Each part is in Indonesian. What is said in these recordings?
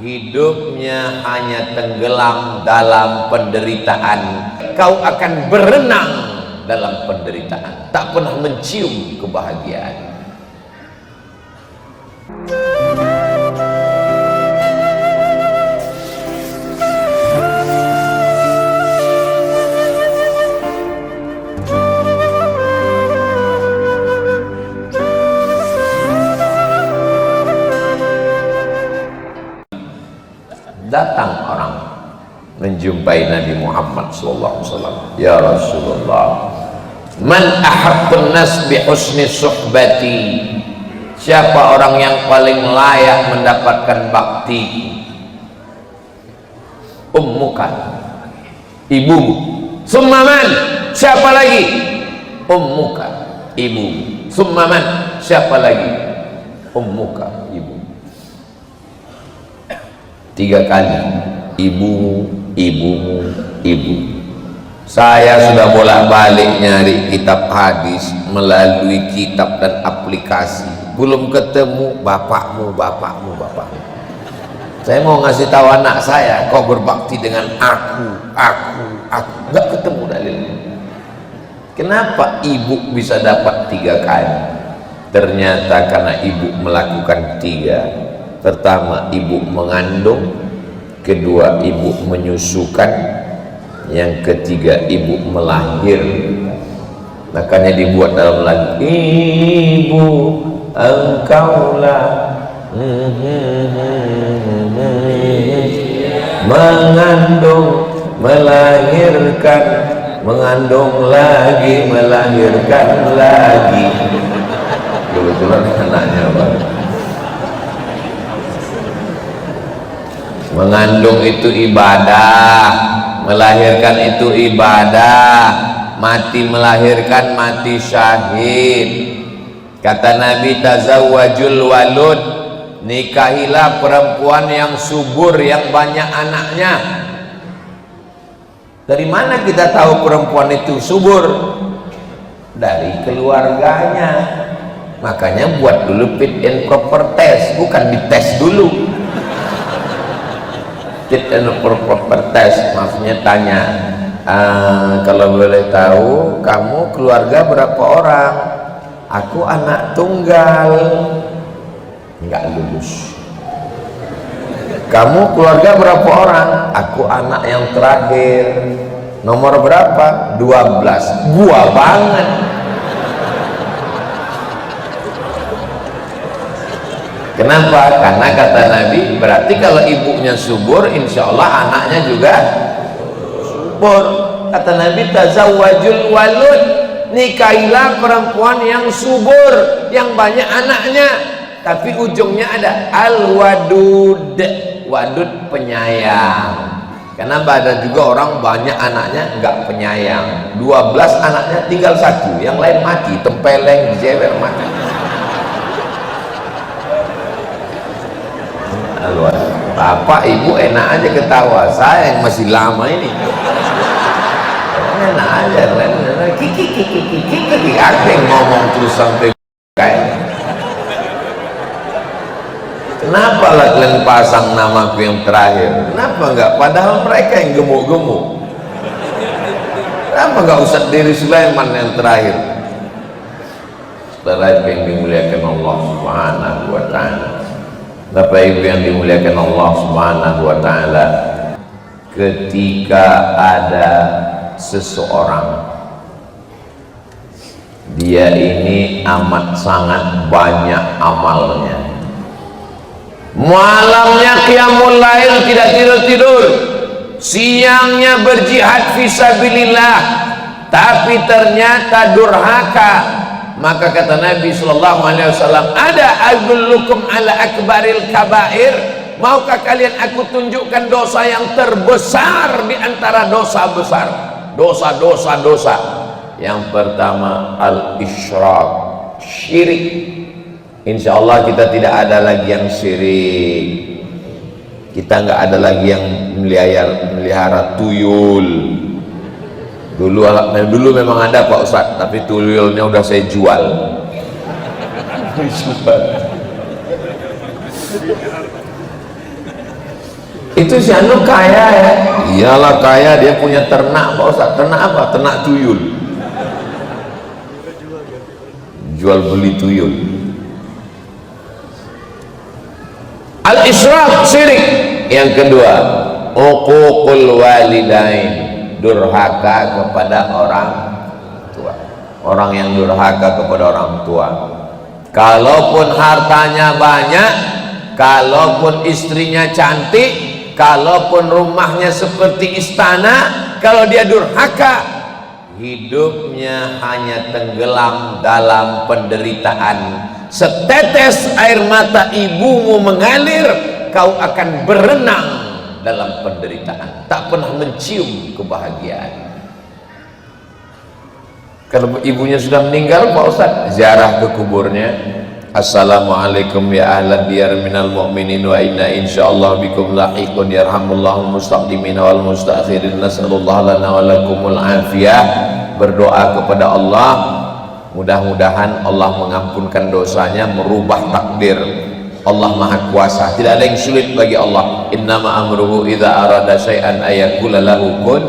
hidupnya hanya tenggelam dalam penderitaan, kau akan berenang dalam penderitaan, tak pernah mencium kebahagiaan. Datang orang menjumpai Nabi Muhammad SAW. Ya Rasulullah, man ahabbun nas bi husni suhbati, siapa orang yang paling layak mendapatkan bakti? Ummuka, ibumu. Summa man, siapa lagi? Ummuka, ibumu. Summa man, siapa lagi? Ummuka, ibumu. 3 kali, ibumu, ibumu, ibu. Saya sudah bolak-balik nyari kitab hadis melalui kitab dan aplikasi, belum ketemu bapakmu, bapakmu, bapakmu. Saya mau ngasih tahu anak saya, kau berbakti dengan aku, nggak ketemu dalilnya. Kenapa ibu bisa dapat 3 kali? Ternyata karena ibu melakukan 3. Pertama, ibu mengandung. Kedua, ibu menyusukan. Yang ketiga, ibu melahirkan. Makanya dibuat dalam lagu, ibu engkaulah mengandung, melahirkan, mengandung lagi, melahirkan lagi. Kebetulan anaknya Bang. Mengandung itu ibadah, melahirkan itu ibadah, mati melahirkan mati syahid. Kata Nabi, tazawwajul walud, nikahilah perempuan yang subur, yang banyak anaknya. Dari mana kita tahu perempuan itu subur? Dari keluarganya. Makanya buat dulu fit and proper test, bukan dites dulu. Fit and proper test, maksudnya tanya, kalau boleh tahu kamu keluarga berapa orang? Aku anak tunggal. Enggak lulus. Kamu keluarga berapa orang? Aku anak yang terakhir. Nomor berapa? 12. Gua banget. Kenapa? Karena kata Nabi, berarti kalau ibunya subur, insya Allah anaknya juga subur. Kata Nabi, tazawwajul walud, nikahilah perempuan yang subur, yang banyak anaknya. Tapi ujungnya ada al-wadud, wadud penyayang. Karena ada juga orang banyak anaknya enggak penyayang. 12 anaknya tinggal 1, yang lain mati, tempeleng, jewer, mati. Bapak ibu enak aja ketawa, saya yang masih lama ini enak aja, kiki aku yang ngomong terus sampai kayak. Kenapa lah kalian pasang namaku yang terakhir? Kenapa enggak? Padahal mereka yang gemuk-gemuk. Kenapa enggak Ustaz Diri Sulaiman yang terakhir? Saudara yang dimuliakan Allah Subhanahu wa ta'ala, Bapak Ibu yang dimuliakan Allah Subhanahu wa ta'ala, ketika ada seseorang, dia ini amat sangat banyak amalnya, malamnya qiyamul lail tidak tidur-tidur, siangnya berjihad fisabilillah, tapi ternyata durhaka. Maka kata Nabi SAW, ada adullukum ala akbaril kabair, maukah kalian aku tunjukkan dosa yang terbesar di antara dosa besar, dosa. Yang pertama al-isyrak, syirik. Insya Allah kita tidak ada lagi yang syirik, kita nggak ada lagi yang melihara tuyul. Dulu memang ada Pak Ustadz, tapi tuyulnya udah saya jual. Itu si anu kaya ya. Iyalah kaya, dia punya ternak Pak Ustaz. Ternak apa? Ternak tuyul. Jual beli tuyul. Al-israf, syirik. Yang kedua, uququl walidain, durhaka kepada orang tua. Orang yang durhaka kepada orang tua, kalaupun hartanya banyak, kalaupun istrinya cantik, kalaupun rumahnya seperti istana, kalau dia durhaka, hidupnya hanya tenggelam dalam penderitaan. Setetes air mata ibumu mengalir, kau akan berenang dalam penderitaan, tak pernah mencium kebahagiaan. Kalau ibunya sudah meninggal Pak Ustaz, ziarah ke kuburnya. Assalamualaikum ya ahlan diyar minal mu'minin wa inna insyaallah bikum lahiqun yarhamullahu mustaqdimin wal mustaakhirin, nasallallahu lana wa lakumul afiyah. Berdoa kepada Allah, mudah-mudahan Allah mengampunkan dosanya, merubah takdir. Allah Maha Kuasa, tidak ada yang sulit bagi Allah. Innama amruhu idza arada syai'an ayaqula lahu kun.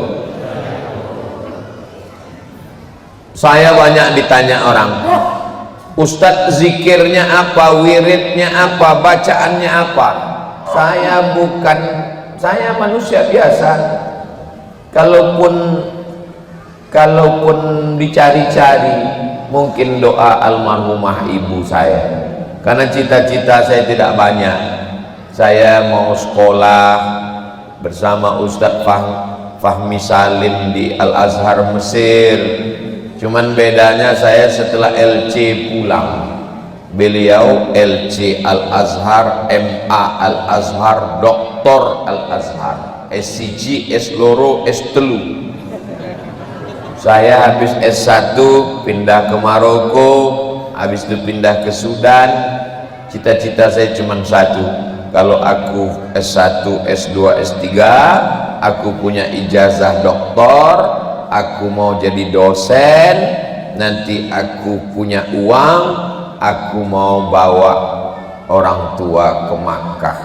Saya banyak ditanya orang, Ustadz zikirnya apa, wiridnya apa, bacaannya apa? Saya manusia biasa. Kalaupun dicari-cari, mungkin doa almarhumah ibu saya. Karena cita-cita saya tidak banyak. Saya mau sekolah bersama Ustadz Fahmi Salim di Al-Azhar Mesir. Cuman bedanya saya setelah LC pulang, beliau LC Al-Azhar, MA Al-Azhar, Doktor Al-Azhar, SCG, S-Loro, S-Telu. Saya habis S1 pindah ke Maroko, habis itu pindah ke Sudan. Cita-cita saya cuma satu, kalau aku S1, S2, S3, aku punya ijazah doktor, aku mau jadi dosen, nanti aku punya uang, aku mau bawa orang tua ke Makkah,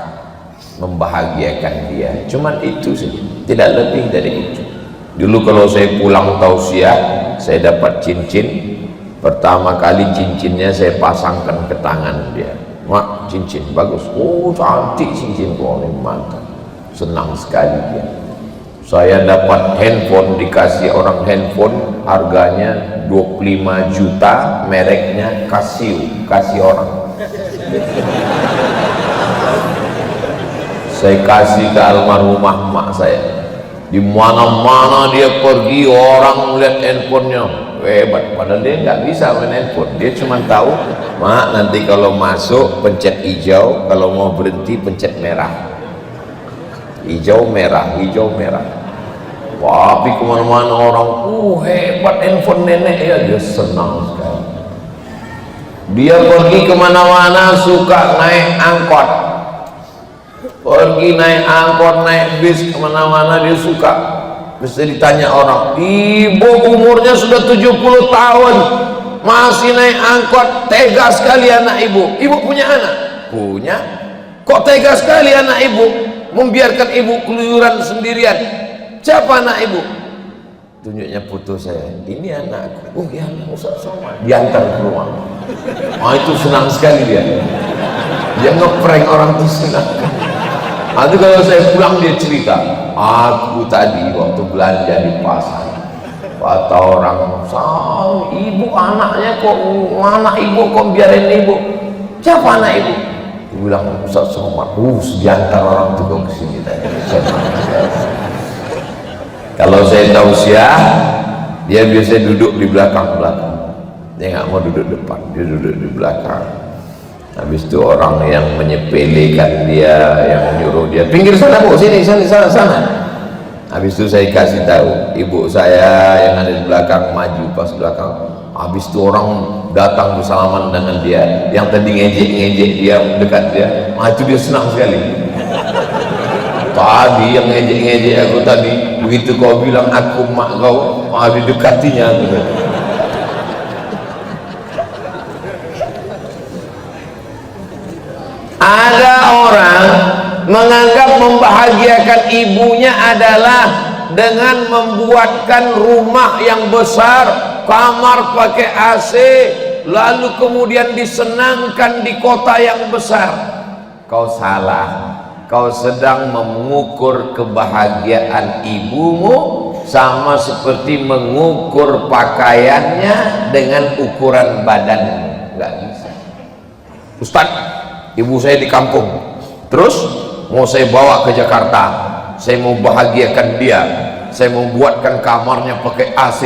membahagiakan dia. Cuman itu saja, tidak lebih dari itu. Dulu kalau saya pulang tausiah, saya dapat cincin. Pertama kali cincinnya saya pasangkan ke tangan dia. Mak, cincin bagus. Oh, cantik cincin kau, mantap. Senang sekali dia. Saya dapat handphone, dikasih orang handphone, harganya 25 juta, mereknya Casio, kasih orang. Saya kasih ke almarhumah mak saya. Di mana-mana dia pergi, orang melihat handphonenya, hebat. Padahal dia nggak bisa main handphone. Dia cuma tahu, mak nanti kalau masuk pencet hijau, kalau mau berhenti pencet merah. Hijau merah, hijau merah. Tapi kemana-mana orang, hebat handphone nenek ya, dia senang sekali. Dia pergi kemana-mana suka naik angkot, pergi naik angkot, naik bis kemana-mana dia suka. Mesti ditanya orang, ibu umurnya sudah 70 tahun masih naik angkot, tega sekali anak ibu. Ibu punya anak? Punya. Kok tega sekali anak ibu membiarkan ibu keluyuran sendirian? Siapa anak ibu? Tunjuknya foto saya. Ini anakku. Oh ya, Ustaz Somad. Diantar ke rumah. Itu senang sekali dia. Dia ngeprank orang itu senang. Nanti kalau saya pulang dia cerita, aku tadi waktu belanja di pasar, kata orang, ibu anaknya kok, anak ibu kok biarin ibu? Siapa anak ibu? Dia bilang Ustaz Somad. Diantar orang itu ke sini tadi. Kalau saya tausiah, dia biasa duduk di belakang-belakang. Dia nggak mau duduk depan, dia duduk di belakang. Habis itu orang yang menyepelekan dia, yang menyuruh dia, pinggir sana bu, sini, sana. Habis itu saya kasih tahu, ibu saya yang ada di belakang maju pas belakang. Habis itu orang datang bersalaman dengan dia, yang tadi ngejek dia, dekat dia, itu dia senang sekali. Tadi yang ngejek aku tadi, begitu kau bilang aku mak kau, didekatinya gitu. Ada orang menganggap membahagiakan ibunya adalah dengan membuatkan rumah yang besar, kamar pakai AC, lalu kemudian disenangkan di kota yang besar. Kau salah. Kau sedang mengukur kebahagiaan ibumu sama seperti mengukur pakaiannya dengan ukuran badanmu. Nggak bisa. Ustaz, ibu saya di kampung, terus mau saya bawa ke Jakarta, saya mau bahagiakan dia, saya mau buatkan kamarnya pakai AC,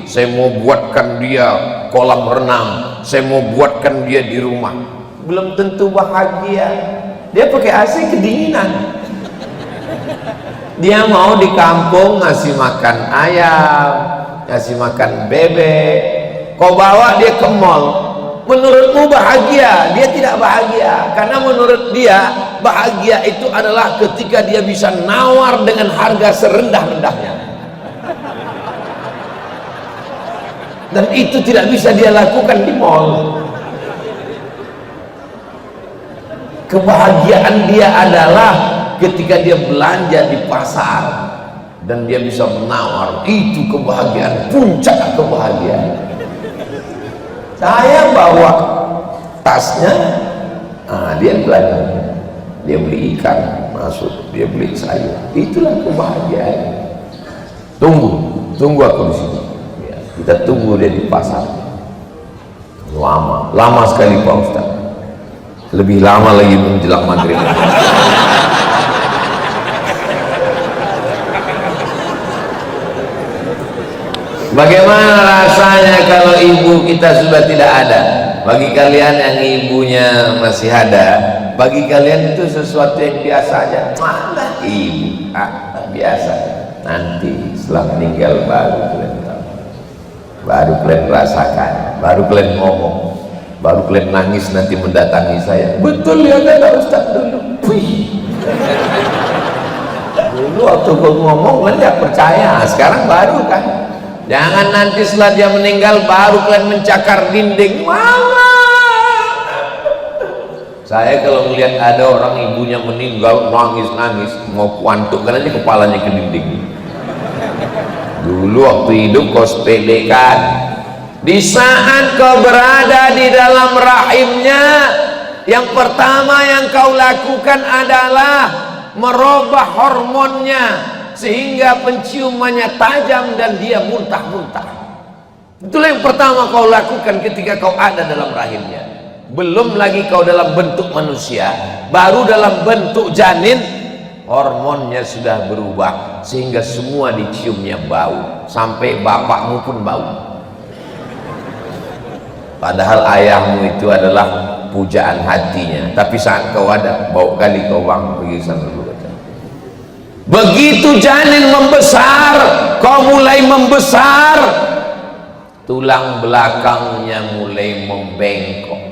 saya mau buatkan dia kolam renang, saya mau buatkan dia di rumah. Belum tentu bahagia. Dia pakai AC kedinginan. Dia mau di kampung ngasih makan ayam, ngasih makan bebek. Kau bawa dia ke mall, menurutmu bahagia? Dia tidak bahagia, karena menurut dia bahagia itu adalah ketika dia bisa nawar dengan harga serendah-rendahnya, dan itu tidak bisa dia lakukan di mall. Kebahagiaan dia adalah ketika dia belanja di pasar dan dia bisa menawar. Itu kebahagiaan, puncak kebahagiaan. Saya bawa tasnya, dia belanja, dia beli ikan masuk, dia beli sayur. Itulah kebahagiaan. Tunggu aku di sini. Kita tunggu dia di pasar. Lama sekali Pak Ustaz. Lebih lama lagi menjelang maghrib. Bagaimana rasanya kalau ibu kita sudah tidak ada? Bagi kalian yang ibunya masih ada, bagi kalian itu sesuatu yang biasa aja. Mana ibu? Biasa. Nanti setelah meninggal baru kalian tahu, baru kalian rasakan, baru kalian ngomong, baru kalian nangis nanti mendatangi saya. Betul ya kata Ustaz dulu. Dulu waktu gue ngomong kalian gak percaya, sekarang baru kan. Jangan nanti setelah dia meninggal baru kalian mencakar dinding. Mama, saya kalau melihat ada orang ibunya meninggal nangis mau kuantukkan aja kepalanya ke dinding. Dulu waktu hidup kau sepelekan. Di saat kau berada di dalam rahimnya, yang pertama yang kau lakukan adalah merubah hormonnya sehingga penciumannya tajam dan dia muntah-muntah. Itulah yang pertama kau lakukan ketika kau ada dalam rahimnya. Belum lagi kau dalam bentuk manusia, baru dalam bentuk janin, hormonnya sudah berubah sehingga semua diciumnya bau, sampai bapakmu pun bau. Padahal ayahmu itu adalah pujaan hatinya, tapi saat kau ada, bau kali kau bangun pergi sana dulu. Begitu janin membesar, kau mulai membesar, tulang belakangnya mulai membengkok,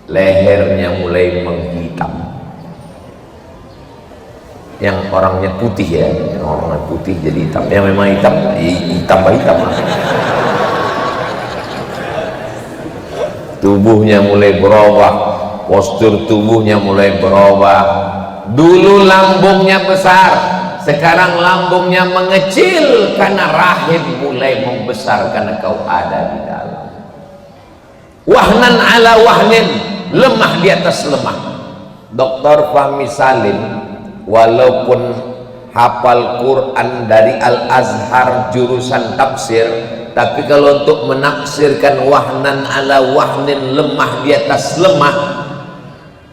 lehernya mulai menghitam. Yang orangnya putih ya, yang orangnya putih jadi hitam, yang memang hitam, tambah hitam lah. Tubuhnya mulai berubah, postur tubuhnya mulai berubah. Dulu lambungnya besar, sekarang lambungnya mengecil karena rahim mulai membesar karena kau ada di dalam. Wahnan ala wahnin, lemah di atas lemah. Dr. Fahmi Salim walaupun hafal Quran dari Al-Azhar jurusan tafsir, tapi kalau untuk menafsirkan wahnan ala wahnin, lemah di atas lemah,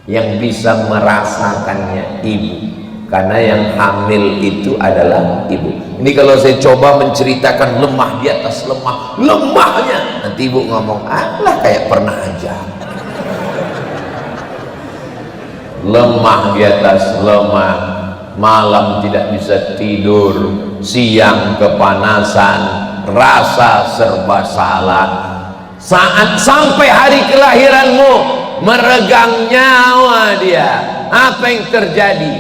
yang bisa merasakannya ibu, karena yang hamil itu adalah ibu. Ini kalau saya coba menceritakan lemah di atas lemah, lemahnya, nanti ibu ngomong, alah kayak pernah aja. Lemah di atas lemah, malam tidak bisa tidur, siang kepanasan, rasa serba salah. Saat sampai hari kelahiranmu, meregang nyawa dia, apa yang terjadi?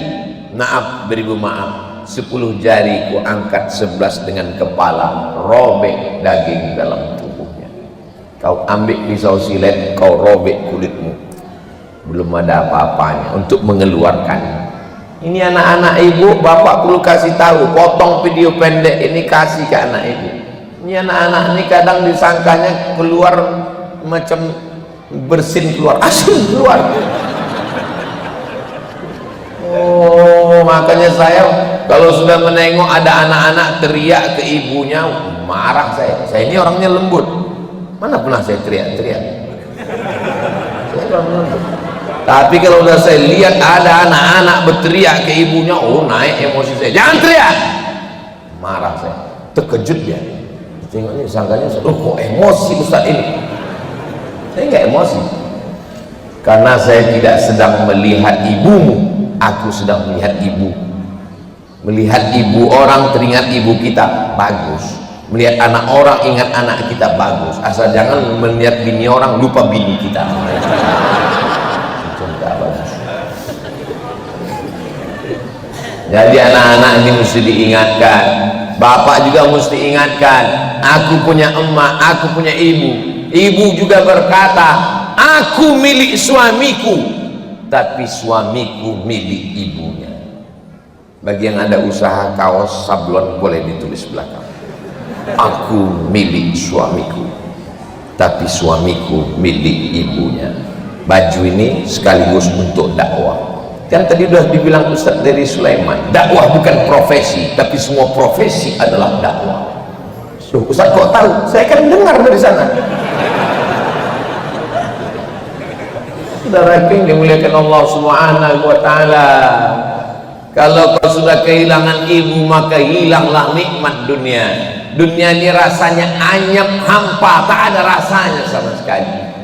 Maaf, beribu maaf, 10 jari ku angkat, 11 dengan kepala, robek daging dalam tubuhnya. Kau ambil pisau silet, kau robek kulitmu, belum ada apa-apanya untuk mengeluarkannya. Ini anak-anak ibu, bapak perlu kasih tahu, potong video pendek ini kasih ke anak ibu. Ini anak-anak ini kadang disangkanya keluar macam bersin keluar, asin keluar. Oh, makanya saya kalau sudah menengok ada anak-anak teriak ke ibunya, marah saya. Saya ini orangnya lembut. Mana pernah saya teriak-teriak? Saya orangnya lembut. Tapi kalau udah saya lihat ada anak-anak berteriak ke ibunya, oh naik emosi saya. Jangan teriak, marah saya. Terkejut dia. Tengoknya sangkanya, oh kok emosi Ustaz ini? Saya nggak emosi, karena saya tidak sedang melihat ibumu. Aku sedang melihat ibu. Melihat ibu orang teringat ibu kita, bagus. Melihat anak orang ingat anak kita, bagus. Asal jangan melihat bini orang lupa bini kita. Jadi anak-anak ini mesti diingatkan, bapak juga mesti ingatkan. Aku punya emak, aku punya ibu. Ibu juga berkata, aku milik suamiku, tapi suamiku milik ibunya. Bagi yang ada usaha kaos sablon boleh ditulis belakang, aku milik suamiku, tapi suamiku milik ibunya. Baju ini sekaligus untuk dakwah. Kan tadi sudah dibilang Ustaz dari Sulaiman, dakwah bukan profesi, tapi semua profesi adalah dakwah. Ustaz kok tahu? Saya kan dengar dari sana. Saudara yang dimuliakan Allah Subhanahu wa taala, kalau kau sudah kehilangan ibu maka hilanglah nikmat dunia. Dunia ini rasanya anyap, hampa, tak ada rasanya sama sekali.